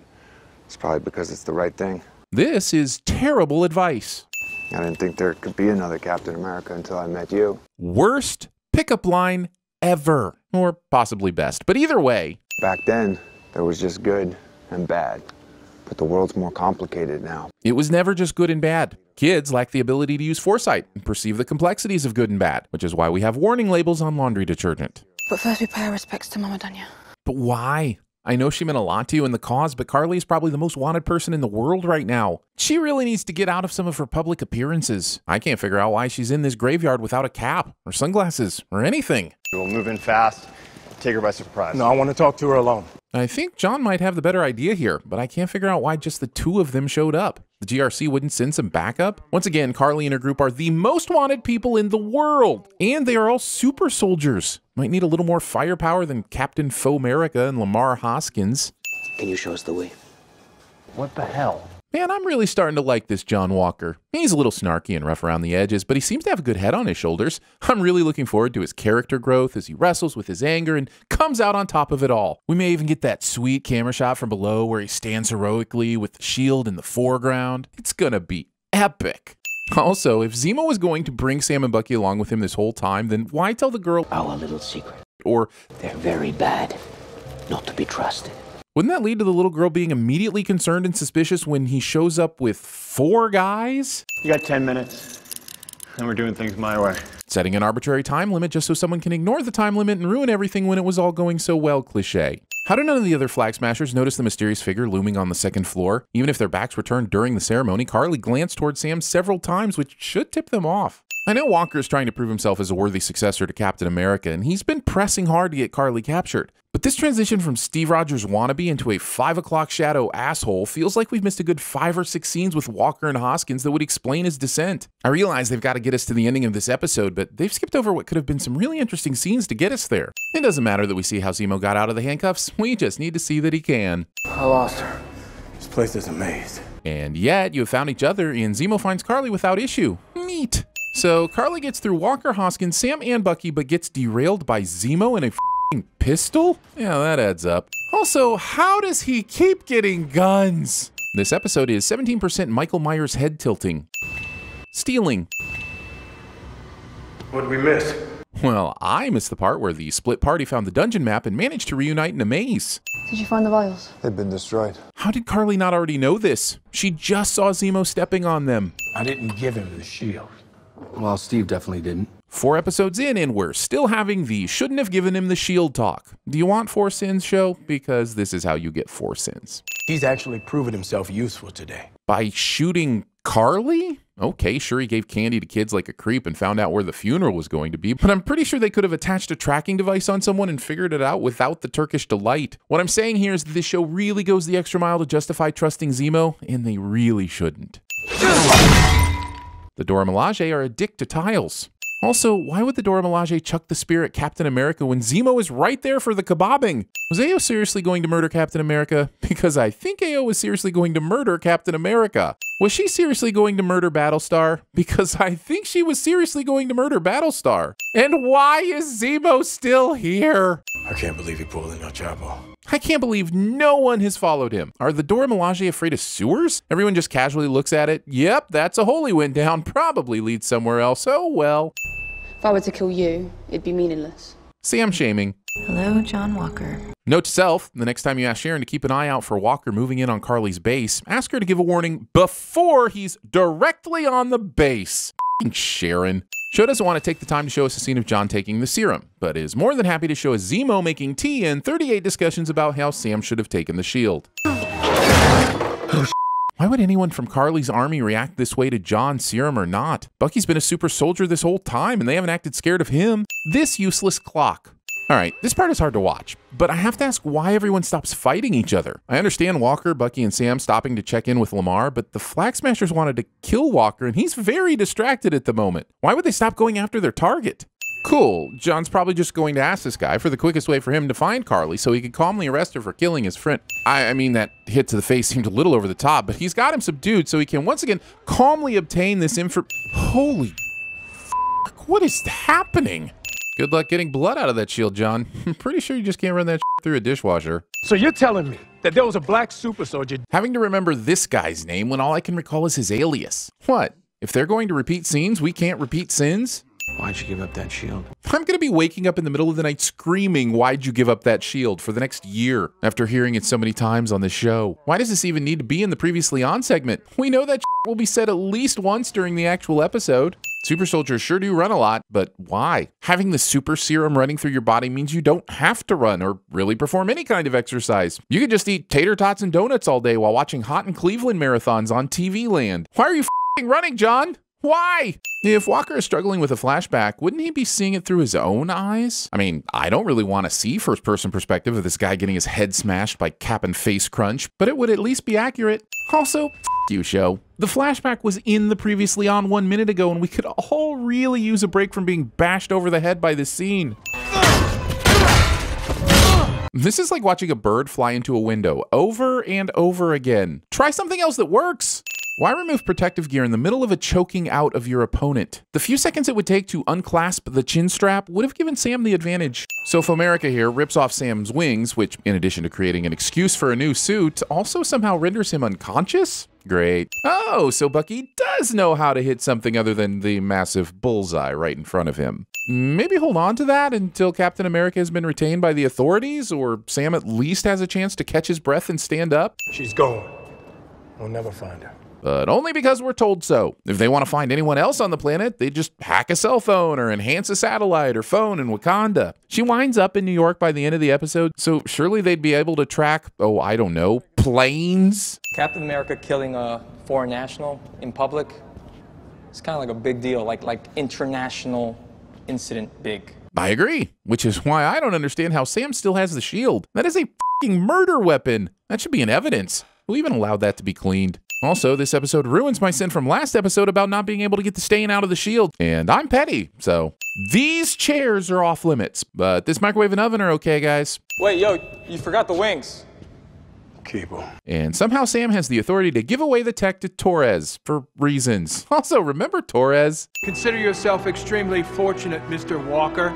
it's probably because it's the right thing. This is terrible advice. I didn't think there could be another Captain America until I met you. Worst pickup line ever. Or possibly best. But either way. Back then, there was just good and bad. But the world's more complicated now. It was never just good and bad. Kids lack the ability to use foresight and perceive the complexities of good and bad, which is why we have warning labels on laundry detergent. But first we pay our respects to Mama Danya. But why? I know she meant a lot to you in the cause, but Carly is probably the most wanted person in the world right now. She really needs to get out of some of her public appearances. I can't figure out why she's in this graveyard without a cap, or sunglasses, or anything. We'll move in fast, take her by surprise. No, I want to talk to her alone. I think John might have the better idea here, but I can't figure out why just the two of them showed up. The GRC wouldn't send some backup? Once again, Carly and her group are the most wanted people in the world, and they are all super soldiers. Might need a little more firepower than Captain Faux-America and Lamar Hoskins. Can you show us the way? What the hell? Man, I'm really starting to like this John Walker. He's a little snarky and rough around the edges, but he seems to have a good head on his shoulders. I'm really looking forward to his character growth as he wrestles with his anger and comes out on top of it all. We may even get that sweet camera shot from below where he stands heroically with the shield in the foreground. It's gonna be epic. Also, if Zemo was going to bring Sam and Bucky along with him this whole time, then why tell the girl our little secret? Or they're very bad, not to be trusted. Wouldn't that lead to the little girl being immediately concerned and suspicious when he shows up with 4 guys? You got 10 minutes, and we're doing things my way. Setting an arbitrary time limit just so someone can ignore the time limit and ruin everything when it was all going so well cliché. How did none of the other Flag Smashers notice the mysterious figure looming on the second floor? Even if their backs were turned during the ceremony, Carly glanced toward Sam several times, which should tip them off. I know Walker is trying to prove himself as a worthy successor to Captain America, and he's been pressing hard to get Carly captured. But this transition from Steve Rogers wannabe into a 5 o'clock shadow asshole feels like we've missed a good 5 or 6 scenes with Walker and Hoskins that would explain his descent. I realize they've got to get us to the ending of this episode, but they've skipped over what could have been some really interesting scenes to get us there. It doesn't matter that we see how Zemo got out of the handcuffs, we just need to see that he can. I lost her. This place is a maze. And yet, you have found each other, and Zemo finds Carly without issue. Neat. So, Carly gets through Walker, Hoskins, Sam, and Bucky, but gets derailed by Zemo in a pistol? Yeah, that adds up. Also, how does he keep getting guns? This episode is 17% Michael Myers head tilting. Stealing. What'd we miss? Well, I missed the part where the split party found the dungeon map and managed to reunite in a maze. Did you find the vials? They've been destroyed. How did Carly not already know this? She just saw Zemo stepping on them. I didn't give him the shield. Well, Steve definitely didn't. 4 episodes in, and we're still having the shouldn't have given him the shield talk. Do you want 4 sins show? Because this is how you get 4 sins. He's actually proven himself useful today. By shooting Carly? Okay, sure, he gave candy to kids like a creep and found out where the funeral was going to be, but I'm pretty sure they could have attached a tracking device on someone and figured it out without the Turkish delight. What I'm saying here is that this show really goes the extra mile to justify trusting Zemo, and they really shouldn't. The Dora Milaje are a dick to Tiles. Also, why would the Dora Milaje chuck the spear at Captain America when Zemo is right there for the kebabbing? Was AO seriously going to murder Captain America? Because I think AO was seriously going to murder Captain America. Was she seriously going to murder Battlestar? Because I think she was seriously going to murder Battlestar. And why is Zemo still here? I can't believe he pulled in El Chapo. I can't believe no one has followed him. Are the Dora Milaje afraid of sewers? Everyone just casually looks at it. Yep, that's a hole he went down. Probably leads somewhere else. Oh well. If I were to kill you, it'd be meaningless. Sam shaming. Hello, John Walker. Note to self, the next time you ask Sharon to keep an eye out for Walker moving in on Carly's base, ask her to give a warning before he's directly on the base. Sharon. Show doesn't want to take the time to show us a scene of John taking the serum, but is more than happy to show us Zemo making tea and 38 discussions about how Sam should have taken the shield. Why would anyone from Carly's army react this way to John's serum or not? Bucky's been a super soldier this whole time and they haven't acted scared of him. This useless clock. Alright, this part is hard to watch, but I have to ask why everyone stops fighting each other. I understand Walker, Bucky, and Sam stopping to check in with Lamar, but the Flag Smashers wanted to kill Walker and he's very distracted at the moment. Why would they stop going after their target? Cool, John's probably just going to ask this guy for the quickest way for him to find Carly so he could calmly arrest her for killing his friend. I mean, that hit to the face seemed a little over the top, but he's got him subdued so he can once again calmly obtain this info. Holy f***, what is happening? Good luck getting blood out of that shield, John. I'm pretty sure you just can't run that through a dishwasher. So you're telling me that there was a black super soldier having to remember this guy's name when all I can recall is his alias. What? If they're going to repeat scenes, we can't repeat sins? Why'd you give up that shield? I'm going to be waking up in the middle of the night screaming, why'd you give up that shield for the next year after hearing it so many times on the show? Why does this even need to be in the previously on segment? We know that will be said at least once during the actual episode. Super soldiers sure do run a lot, but why? Having the super serum running through your body means you don't have to run or really perform any kind of exercise. You could just eat tater tots and donuts all day while watching Hot in Cleveland marathons on TV Land. Why are you f***ing running, John? Why? If Walker is struggling with a flashback, wouldn't he be seeing it through his own eyes? I mean, I don't really want to see first-person perspective of this guy getting his head smashed by Cap and Face Crunch, but it would at least be accurate. Also, you, show. The flashback was in the previously on 1 minute ago, and we could all really use a break from being bashed over the head by this scene. This is like watching a bird fly into a window over and over again. Try something else that works. Why remove protective gear in the middle of a choking out of your opponent? The few seconds it would take to unclasp the chin strap would have given Sam the advantage. So if America here rips off Sam's wings, which in addition to creating an excuse for a new suit, also somehow renders him unconscious? Great. Oh, so Bucky does know how to hit something other than the massive bullseye right in front of him. Maybe hold on to that until Captain America has been retained by the authorities, or Sam at least has a chance to catch his breath and stand up? She's gone. We'll never find her. But only because we're told so. If they want to find anyone else on the planet, they just hack a cell phone or enhance a satellite or phone in Wakanda. She winds up in New York by the end of the episode, so surely they'd be able to track, oh, I don't know, planes? Captain America killing a foreign national in public, it's kind of like a big deal, like international incident big. I agree, which is why I don't understand how Sam still has the shield. That is a f***ing murder weapon. That should be in evidence. Who even allowed that to be cleaned? Also, this episode ruins my sin from last episode about not being able to get the stain out of the shield. And I'm petty, so these chairs are off limits. But this microwave and oven are okay, guys. Wait, yo, you forgot the wings. Keep them. And somehow Sam has the authority to give away the tech to Torres for reasons. Also, remember Torres? Consider yourself extremely fortunate, Mr. Walker,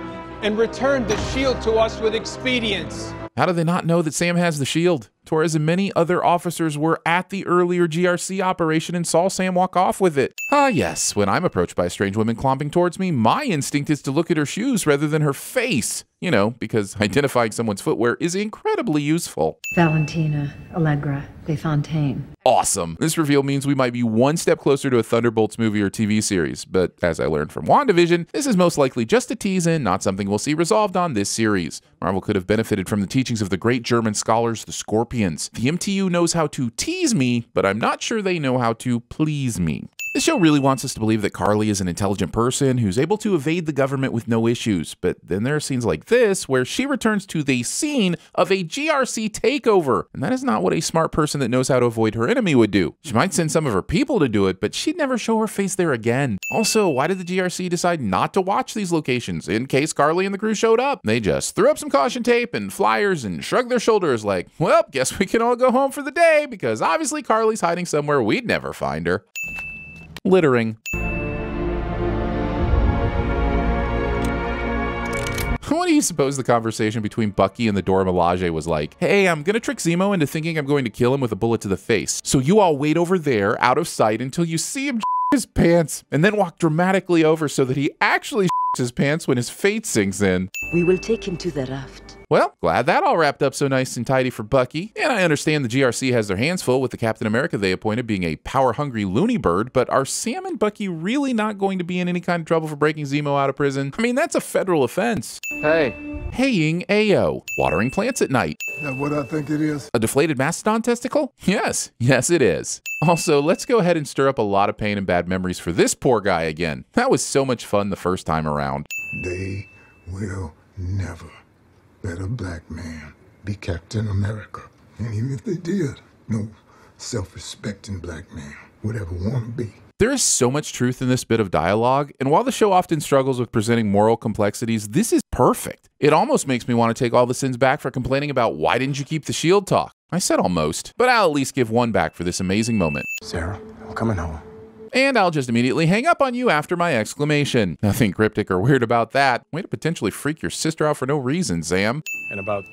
and return the shield to us with expedience. How do they not know that Sam has the shield? Torres and many other officers were at the earlier GRC operation and saw Sam walk off with it. Ah, yes, when I'm approached by a strange woman clomping towards me, my instinct is to look at her shoes rather than her face. You know, because identifying someone's footwear is incredibly useful. Valentina Allegra de Fontaine. Awesome. This reveal means we might be one step closer to a Thunderbolts movie or TV series, but as I learned from WandaVision, this is most likely just a tease-in, not something we'll see resolved on this series. Marvel could have benefited from the teachings of the great German scholars, the Scorpions. The MTU knows how to tease me, but I'm not sure they know how to please me. This show really wants us to believe that Carly is an intelligent person who's able to evade the government with no issues, but then there are scenes like this where she returns to the scene of a GRC takeover, and that is not what a smart person that knows how to avoid her enemy would do. She might send some of her people to do it, but she'd never show her face there again. Also, why did the GRC decide not to watch these locations in case Carly and the crew showed up? They just threw up some caution tape and flyers and shrugged their shoulders like, well, guess we can all go home for the day because obviously Carly's hiding somewhere we'd never find her. Littering. What do you suppose the conversation between Bucky and the Dora Milaje was like? Hey, I'm gonna trick Zemo into thinking I'm going to kill him with a bullet to the face. So you all wait over there, out of sight, until you see him his pants, and then walk dramatically over so that he actually his pants when his fate sinks in. We will take him to the raft. Well, glad that all wrapped up so nice and tidy for Bucky. And I understand the GRC has their hands full with the Captain America they appointed being a power-hungry loony bird, but are Sam and Bucky really not going to be in any kind of trouble for breaking Zemo out of prison? I mean, that's a federal offense. Hey. Haying Ayo. Watering plants at night. Is that what I think it is? A deflated mastodon testicle? Yes. Yes, it is. Also, let's go ahead and stir up a lot of pain and bad memories for this poor guy again. That was so much fun the first time around. They will never let a black man be Captain America. And even if they did, no self-respecting black man would ever want to be. There is so much truth in this bit of dialogue, and while the show often struggles with presenting moral complexities, this is perfect. It almost makes me want to take all the sins back for complaining about why didn't you keep the shield talk. I said almost, but I'll at least give one back for this amazing moment. Sarah, I'm coming home. And I'll just immediately hang up on you after my exclamation. Nothing cryptic or weird about that. Way to potentially freak your sister out for no reason, Sam. In about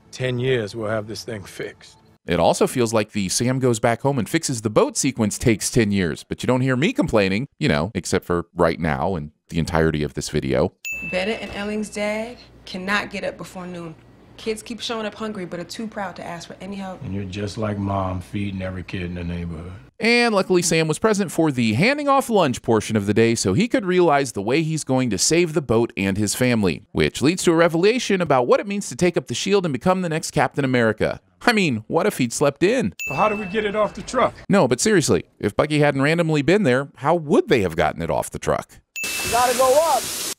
10 years, we'll have this thing fixed. It also feels like the Sam goes back home and fixes the boat sequence takes 10 years, but you don't hear me complaining, you know, except for right now and the entirety of this video. Betta and Elling's dad cannot get up before noon. Kids keep showing up hungry, but are too proud to ask for any help. And you're just like Mom, feeding every kid in the neighborhood. And luckily Sam was present for the handing off lunch portion of the day so he could realize the way he's going to save the boat and his family, which leads to a revelation about what it means to take up the shield and become the next Captain America. I mean, what if he'd slept in? Well, how do we get it off the truck? No, but seriously, if Bucky hadn't randomly been there, how would they have gotten it off the truck? You gotta go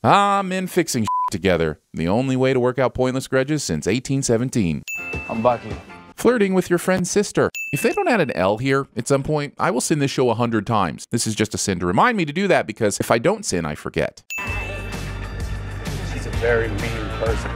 up. Men fixing together. The only way to work out pointless grudges since 1817. I'm Bucky. Flirting with your friend's sister. If they don't add an L here at some point, I will sin this show 100 times. This is just a sin to remind me to do that because if I don't sin, I forget. She's a very mean person.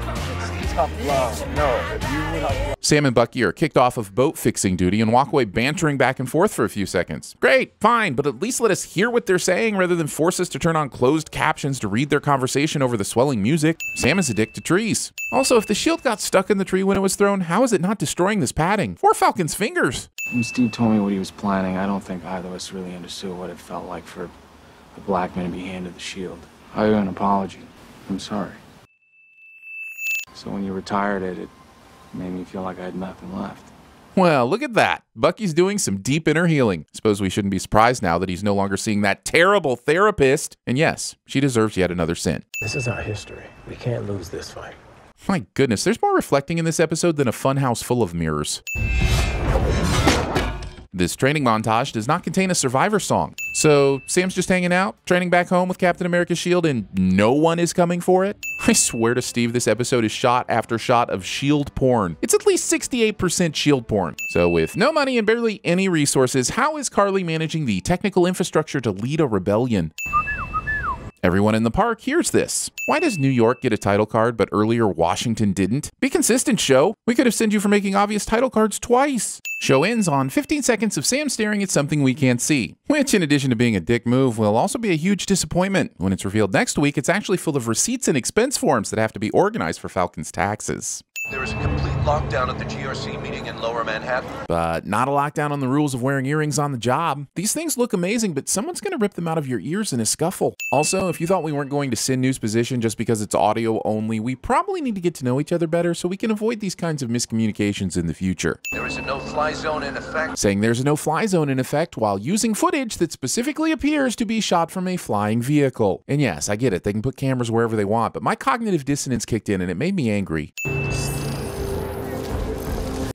Tough love. No, Sam and Bucky are kicked off of boat fixing duty and walk away bantering back and forth for a few seconds. Great, fine, but at least let us hear what they're saying rather than force us to turn on closed captions to read their conversation over the swelling music. Sam is a dick to trees. Also, if the shield got stuck in the tree when it was thrown, how is it not destroying this padding? Or Falcon's fingers? When Steve told me what he was planning, I don't think either of us really understood what it felt like for a black man to be handed the shield. I owe you an apology. I'm sorry. So when you retired it made me feel like I had nothing left. Well, look at that. Bucky's doing some deep inner healing. Suppose we shouldn't be surprised now that he's no longer seeing that terrible therapist. And yes, she deserves yet another sin. This is our history. We can't lose this fight. My goodness, there's more reflecting in this episode than a funhouse full of mirrors. This training montage does not contain a Survivor song. So Sam's just hanging out, training back home with Captain America's shield, and no one is coming for it? I swear to Steve, this episode is shot after shot of shield porn. It's at least 68% shield porn. So with no money and barely any resources, how is Carly managing the technical infrastructure to lead a rebellion? Everyone in the park hears this. Why does New York get a title card, but earlier Washington didn't? Be consistent, show. We could have sent you for making obvious title cards twice. Show ends on 15 seconds of Sam staring at something we can't see, which in addition to being a dick move, will also be a huge disappointment. When it's revealed next week, it's actually full of receipts and expense forms that have to be organized for Falcon's taxes. There is a complete lockdown at the GRC meeting in Lower Manhattan. But not a lockdown on the rules of wearing earrings on the job. These things look amazing, but someone's going to rip them out of your ears in a scuffle. Also, if you thought we weren't going to sin News Position just because it's audio only, we probably need to get to know each other better so we can avoid these kinds of miscommunications in the future. There is a no-fly zone in effect. Saying there's a no-fly zone in effect while using footage that specifically appears to be shot from a flying vehicle. And yes, I get it, they can put cameras wherever they want, but my cognitive dissonance kicked in and it made me angry.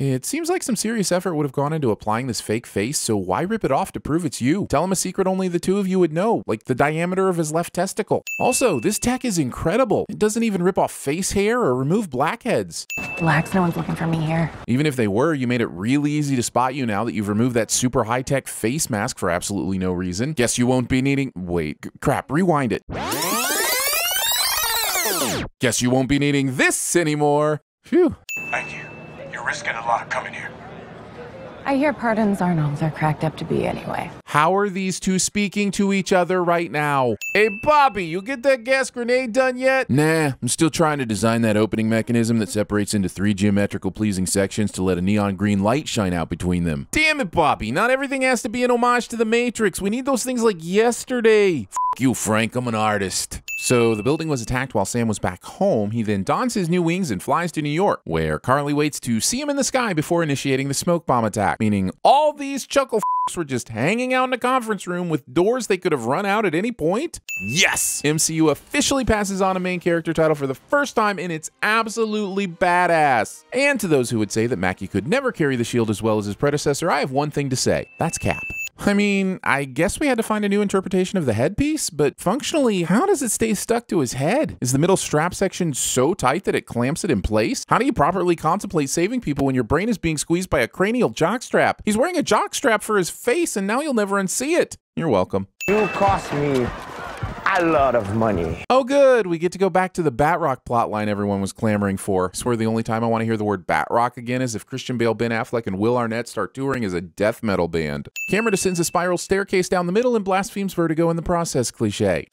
It seems like some serious effort would have gone into applying this fake face, so why rip it off to prove it's you? Tell him a secret only the two of you would know, like the diameter of his left testicle. Also, this tech is incredible. It doesn't even rip off face hair or remove blackheads. Relax, no one's looking for me here. Even if they were, you made it really easy to spot you now that you've removed that super high-tech face mask for absolutely no reason. Guess you won't be needing... Wait, crap, rewind it. Guess you won't be needing this anymore. Phew. Thank you. You're risking a lot coming here. I hear pardons aren't all they're cracked up to be anyway. How are these two speaking to each other right now? Hey, Bobby, you get that gas grenade done yet? Nah, I'm still trying to design that opening mechanism that separates into 3 geometrical pleasing sections to let a neon green light shine out between them. Damn it, Bobby, not everything has to be an homage to the Matrix. We need those things like yesterday. F you, Frank, I'm an artist. So the building was attacked while Sam was back home. He then dons his new wings and flies to New York, where Carly waits to see him in the sky before initiating the smoke bomb attack, meaning all these chuckle were just hanging out in a conference room with doors they could have run out at any point. Yes! MCU officially passes on a main character title for the first time, and it's absolutely badass. And to those who would say that Mackie could never carry the shield as well as his predecessor, I have one thing to say. That's Cap. I mean, I guess we had to find a new interpretation of the headpiece, but functionally, how does it stay stuck to his head? Is the middle strap section so tight that it clamps it in place? How do you properly contemplate saving people when your brain is being squeezed by a cranial jockstrap? He's wearing a jockstrap for his face, and now you'll never unsee it. You're welcome. You cost me a lot of money. Oh good, we get to go back to the Batrock plotline everyone was clamoring for. I swear the only time I want to hear the word Batrock again is if Christian Bale, Ben Affleck, and Will Arnett start touring as a death metal band. Camera descends a spiral staircase down the middle and blasphemes vertigo in the process, cliche.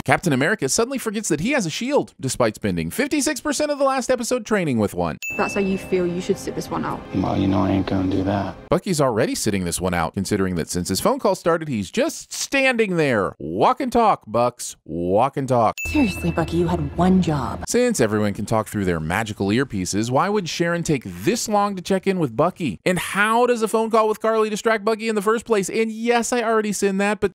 Captain America suddenly forgets that he has a shield, despite spending 56% of the last episode training with one. That's how you feel you should sit this one out. Well, you know I ain't gonna do that. Bucky's already sitting this one out, considering that since his phone call started, he's just standing there. Walk and talk, Bucks. Walk and talk. Seriously, Bucky, you had one job. Since everyone can talk through their magical earpieces, why would Sharon take this long to check in with Bucky? And how does a phone call with Carly distract Bucky in the first place? And yes, I already seen that, but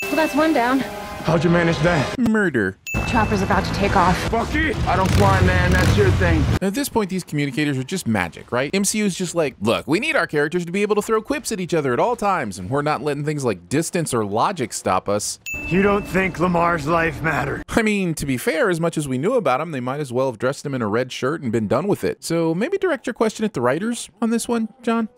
Well, that's one down. How'd you manage that? murder. Chopper's about to take off. Bucky! I don't fly, man. That's your thing. At this point, these communicators are just magic, right? MCU's just like, look, we need our characters to be able to throw quips at each other at all times, and we're not letting things like distance or logic stop us. You don't think Lamar's life mattered? I mean, to be fair, as much as we knew about him, they might as well have dressed him in a red shirt and been done with it. So maybe direct your question at the writers on this one, John?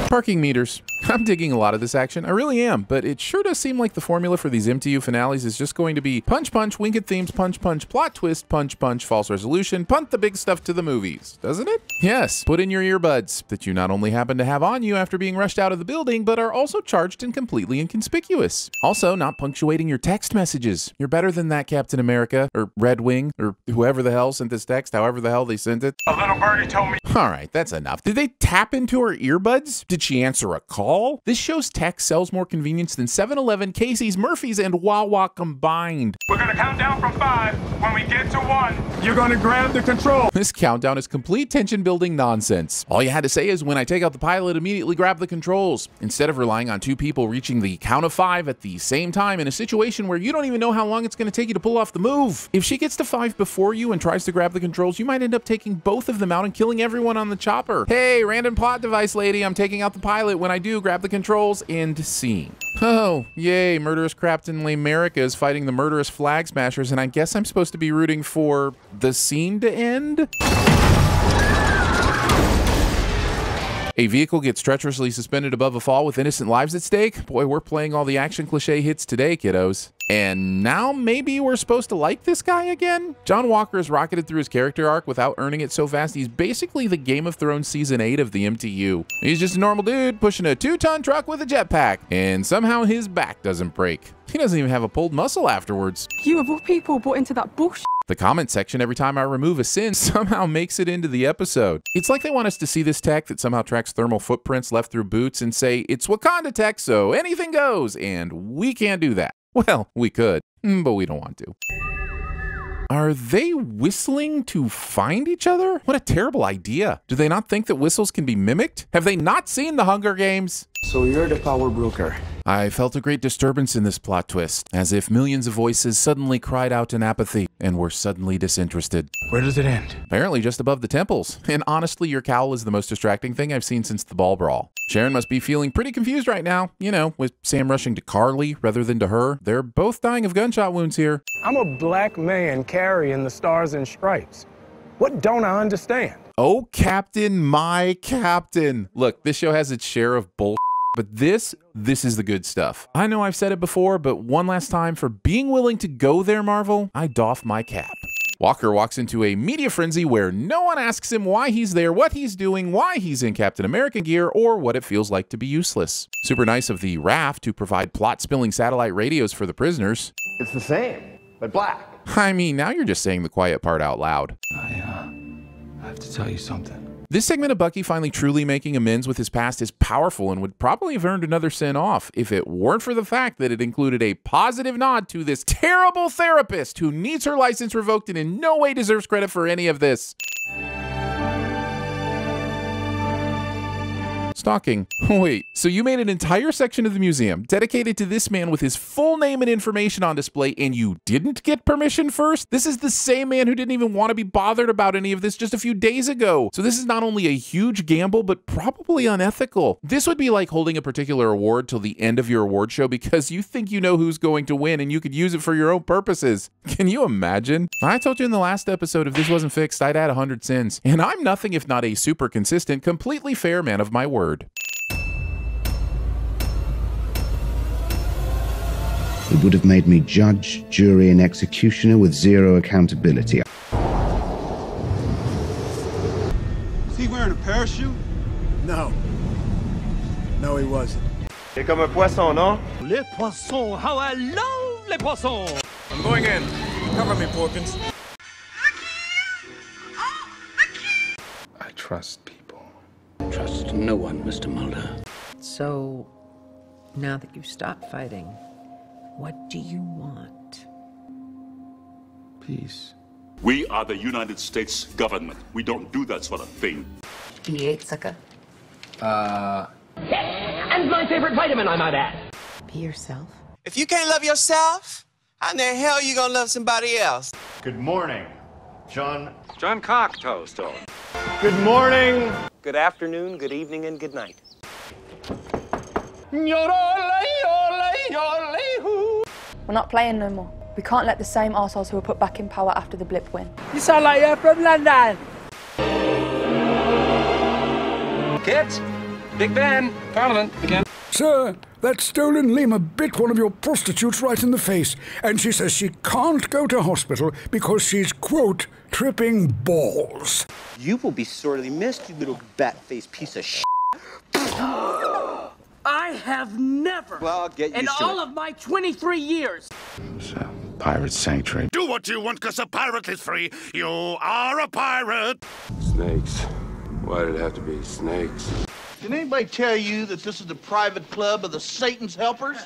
Parking meters. I'm digging a lot of this action, I really am, but it sure does seem like the formula for these MTU finales is just going to be punch, punch, wink at themes, punch, punch, plot twist, punch, punch, false resolution, punt the big stuff to the movies, doesn't it? Yes, put in your earbuds that you not only happen to have on you after being rushed out of the building, but are also charged and completely inconspicuous. Also, not punctuating your text messages. You're better than that, Captain America, or Red Wing, or whoever the hell sent this text, however the hell they sent it. A little birdie told me. All right, that's enough. Did they tap into her earbuds? Did she answer a call? This show's tech sells more convenience than 7-Eleven, Casey's, Murphy's, and Wawa combined. We're gonna count down from 5. When we get to 1, you're gonna grab the control. This countdown is complete tension-building nonsense. All you had to say is, when I take out the pilot, immediately grab the controls, instead of relying on 2 people reaching the count of 5 at the same time in a situation where you don't even know how long it's gonna take you to pull off the move. If she gets to 5 before you and tries to grab the controls, you might end up taking both of them out and killing everyone on the chopper. Hey, random plot device lady, I'm taking out the pilot. When I do, grab the controls. End scene. Oh, yay, murderous Captain America is fighting the murderous Flag Smashers, and I guess I'm supposed to be rooting for the scene to end? A vehicle gets treacherously suspended above a fall with innocent lives at stake. Boy, we're playing all the action cliche hits today, kiddos. And now maybe we're supposed to like this guy again? John Walker has rocketed through his character arc without earning it so fast he's basically the Game of Thrones Season 8 of the MTU. He's just a normal dude pushing a 2-ton truck with a jetpack, and somehow his back doesn't break. He doesn't even have a pulled muscle afterwards. You of all people bought into that bullshit. The comment section every time I remove a sin somehow makes it into the episode. It's like they want us to see this tech that somehow tracks thermal footprints left through boots and say, it's Wakanda tech, so anything goes, and we can't do that. Well, we could, but we don't want to. Are they whistling to find each other? What a terrible idea. Do they not think that whistles can be mimicked? Have they not seen the Hunger Games? So you're the power broker. I felt a great disturbance in this plot twist, as if millions of voices suddenly cried out in apathy and were suddenly disinterested. Where does it end? Apparently just above the temples. And honestly, your cowl is the most distracting thing I've seen since the ball brawl. Sharon must be feeling pretty confused right now, you know, with Sam rushing to Carly rather than to her. They're both dying of gunshot wounds here. I'm a black man carrying the stars and stripes. What don't I understand? Oh, Captain, my Captain. Look, this show has its share of bull. But this is the good stuff. I know I've said it before, but one last time, for being willing to go there, Marvel, I doff my cap. Walker walks into a media frenzy where no one asks him why he's there, what he's doing, why he's in Captain America gear, or what it feels like to be useless. Super nice of the RAF to provide plot-spilling satellite radios for the prisoners. It's the same, but black. I mean, now you're just saying the quiet part out loud. I have to tell you something. This segment of Bucky finally truly making amends with his past is powerful and would probably have earned another sin off if it weren't for the fact that it included a positive nod to this terrible therapist who needs her license revoked and in no way deserves credit for any of this. Stalking. Wait, so you made an entire section of the museum dedicated to this man with his full name and information on display, and you didn't get permission first? This is the same man who didn't even want to be bothered about any of this just a few days ago. So this is not only a huge gamble, but probably unethical. This would be like holding a particular award till the end of your award show because you think you know who's going to win and you could use it for your own purposes. Can you imagine? I told you in the last episode, if this wasn't fixed, I'd add 100 sins. And I'm nothing if not a super consistent, completely fair man of my word. It would have made me judge, jury, and executioner with zero accountability. Is he wearing a parachute? No. No, he wasn't. C'est comme un poisson, non? Les poissons, how I love les poissons! I'm going in. Cover me, Porkins. I trust people. Trust no one, Mr. Mulder. So, now that you've stopped fighting, what do you want? Peace. We are the United States government. We don't do that sort of thing. B8, sucker. And my favorite vitamin, I might add. Be yourself. If you can't love yourself, how in the hell are you gonna love somebody else? Good morning, John Cocktoast. Good morning. Good afternoon, good evening, and good night. We're not playing no more. We can't let the same arseholes who were put back in power after the blip win. You sound like you're from London. Kids, Big Ben, Parliament again. Sir, that stolen Lima bit one of your prostitutes right in the face, and she says she can't go to hospital because she's, quote, tripping balls. You will be sorely missed, you little bat-faced piece of shit. I have never, Well, get used in to all it. of my 23 years, It's a pirate sanctuary. Do what you want, because a pirate is free. You are a pirate. Snakes. Why did it have to be snakes? Did anybody tell you that this is the private club of the Satan's helpers?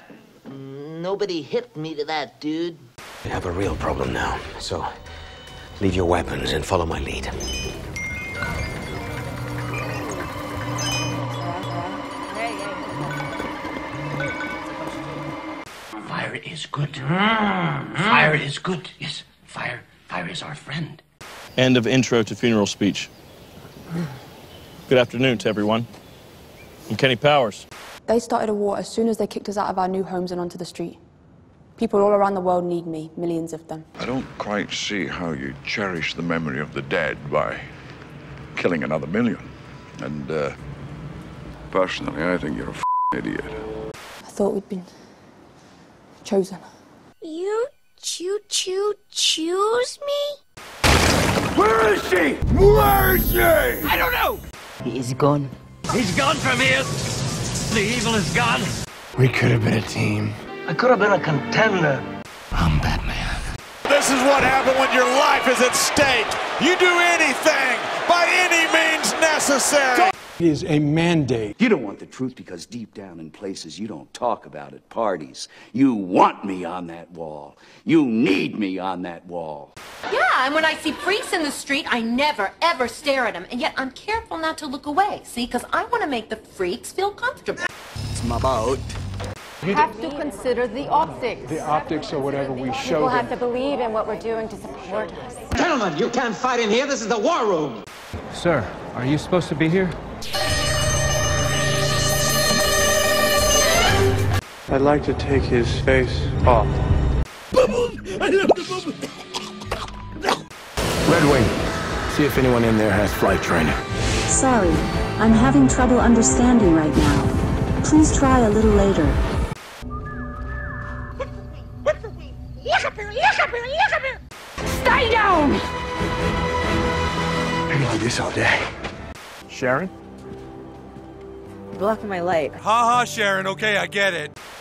Nobody hipped me to that, dude. We have a real problem now, so leave your weapons and follow my lead. fire is good. Fire is good. Yes, fire is our friend. End of intro to funeral speech. Good afternoon to everyone. I'm Kenny Powers. They started a war as soon as they kicked us out of our new homes and onto the street. People all around the world need me, millions of them. I don't quite see how you cherish the memory of the dead by killing another million. And, personally, I think you're a idiot. I thought we'd been chosen. You choose me? Where is she? Where is she? I don't know. He is gone. He's gone from here. The evil is gone. We could have been a team. I could have been a contender. I'm Batman. This is what happened when your life is at stake. You do anything by any means necessary. It is a mandate. You don't want the truth because deep down in places you don't talk about at parties. You want me on that wall. You need me on that wall. Yeah, and when I see freaks in the street, I never, ever stare at them. And yet I'm careful not to look away, see? Because I want to make the freaks feel comfortable. It's my boat. You have to consider the optics. The optics or whatever we show People them. have to believe in what we're doing to support us. Gentlemen, you can't fight in here. This is the war room. Sir, are you supposed to be here? I'd like to take his face off. Bubbles! I love the bubbles! Red Wing, see if anyone in there has flight training. Sorry, I'm having trouble understanding right now. Please try a little later. Look up here! Look up here! Look up here! Stay down! I can do this all day. Sharon? Blocking my light. Ha ha, Sharon. Okay, I get it.